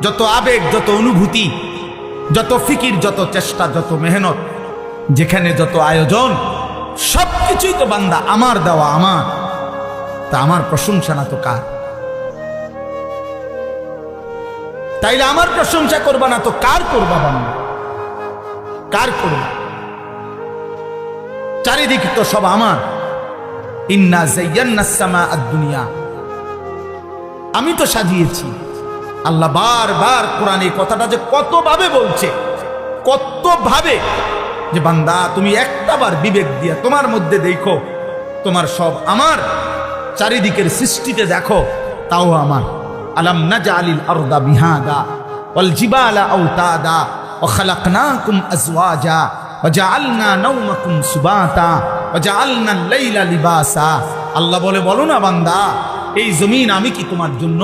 যত আবেগ, যত অনুভূতি, যত ফিকির, যত চেষ্টা, যত মেহনত, যেখানে যত আয়োজন, সবকিছুই তো বান্দা আমার দেওয়া, আমার। তা আমার প্রশংসা না তো কার? তাইলে আমার প্রশংসা করবা না তো কার করবা বান্দা? কার করবা? চারিদিকে তো সব আমার। ইন্না যায়্যানাস সামাআদ দুনিয়া, আমি তো সাজিয়েছি। আল্লাহ বারবার কোরআনে কথাটা যে কত ভাবে বলছে, কত ভাবে, যে বান্দা তুমি একটাবার বিবেক দিয়া তোমার মধ্যে দেখো, তোমার সব আমার। চারিদিকের সৃষ্টিতে দেখো, তাও আমার। আলাম নাজআলিল আরদা মিহাদা ওয়াল জিবালা আওতাদা ওয়া খালাকনাকুম আজওয়াজা ওয়া জাআলনা নাওমাকুম সুবাতা ওয়া জাআলনা আল-লাইলা লিবাসা। আল্লাহ বলে, বলো না বান্দা, এই জমিন আমি কি তোমার জন্য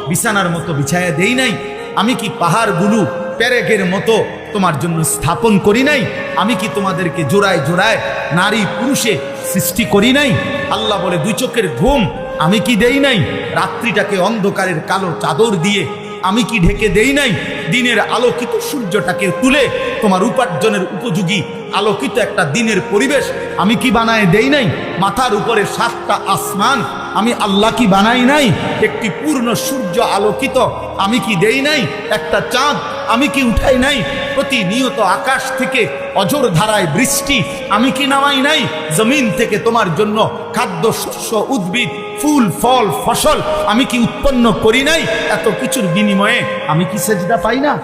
বিছানার মতো বিছায়া দেই নাই? আমি কি পাহাড়গুলো পেরেকের মতো তোমার জন্য স্থাপন করি নাই? আমি কি তোমাদেরকে জোড়ায় জোড়ায় নারী পুরুষে সৃষ্টি করি নাই? আল্লাহ বলে, দুই চোখের ঘুম আমি কি দেই নাই? রাত্রিটাকে অন্ধকারের কালো চাদর দিয়ে আমি কি ঢেকে দেই নাই? দিনের আলোকিত সূর্যটাকে তুলে তোমার উপার্জনের উপযোগী আলোকিত একটা দিনের পরিবেশ আমি কি বানায় দেই নাই? মাথার উপরে 7টা আসমান আমি আল্লাহ কি বানাই নাই? একটি পূর্ণ সূর্য আলোকিত আমি কি দেই নাই? একটা চাঁদ আমি কি উঠাই নাই? প্রতিনিয়ত আকাশ থেকে অঝোর ধারায় বৃষ্টি আমি কি নামাই নাই? জমিন থেকে তোমার জন্য খাদ্য, শস্য, উদ্ভিদ, ফুল, ফল, ফসল আমি কি উৎপন্ন করি নাই? এত কিছুর বিনিময়ে আমি কি সেজদা পাই না?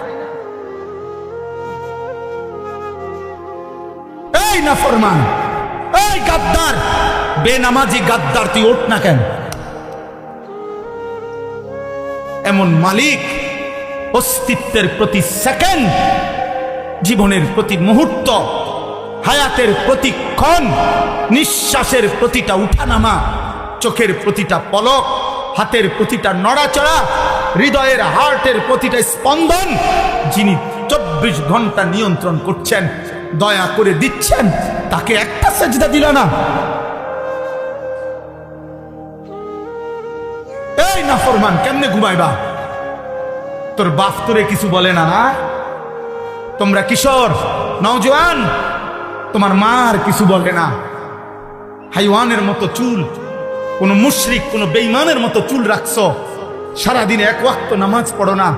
এই নাফরমান, এই গাদ্দার, বেনামাজি গাদ্দার, তুই ওঠ না কেন? এমন মালিক অস্তিত্বের প্রতি সেকেন্ড, জীবনের প্রতি মুহূর্ত, হায়াতের প্রতিক্ষণ, নিঃশ্বাসের প্রতিটা উঠানামা, চোখের প্রতিটা পলক, হাতের প্রতিটা নড়াচড়া, হৃদয়ের হার্টের প্রতিটা স্পন্দন, যিনি 24 ঘন্টা নিয়ন্ত্রণ করছেন, দয়া করে দিচ্ছেন, তাকে একটা সেজদা দিল না? এই নাফরমান, কেমনে ঘুমাইবা? তোর বাপ তোরে কিছু বলে না? না, তোমরা কিশোর নওজোয়ান, তোমার মার কিছু বলে না? হাইওয়ানের মতো চুল, কোন মুশরিক, কোন বেঈমানের মতো চুল রাখছো, সারাদিন এক ওয়াক্ত নামাজ পড়ো না,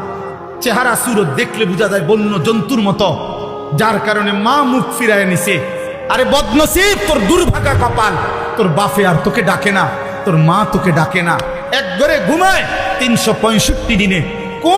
চেহারা সুরত দেখলে বোঝা যায় বন্য জন্তুর মতো, যার কারণে মা মুখ ফিরায় নিছে। আরে বদনসিব, তোর দুর্ভাগা কপাল, তোর বাপে আর তোকে ডাকে না, তোর মা তোকে ডাকে না। এক ঘরে ঘুমায় 365 দিনে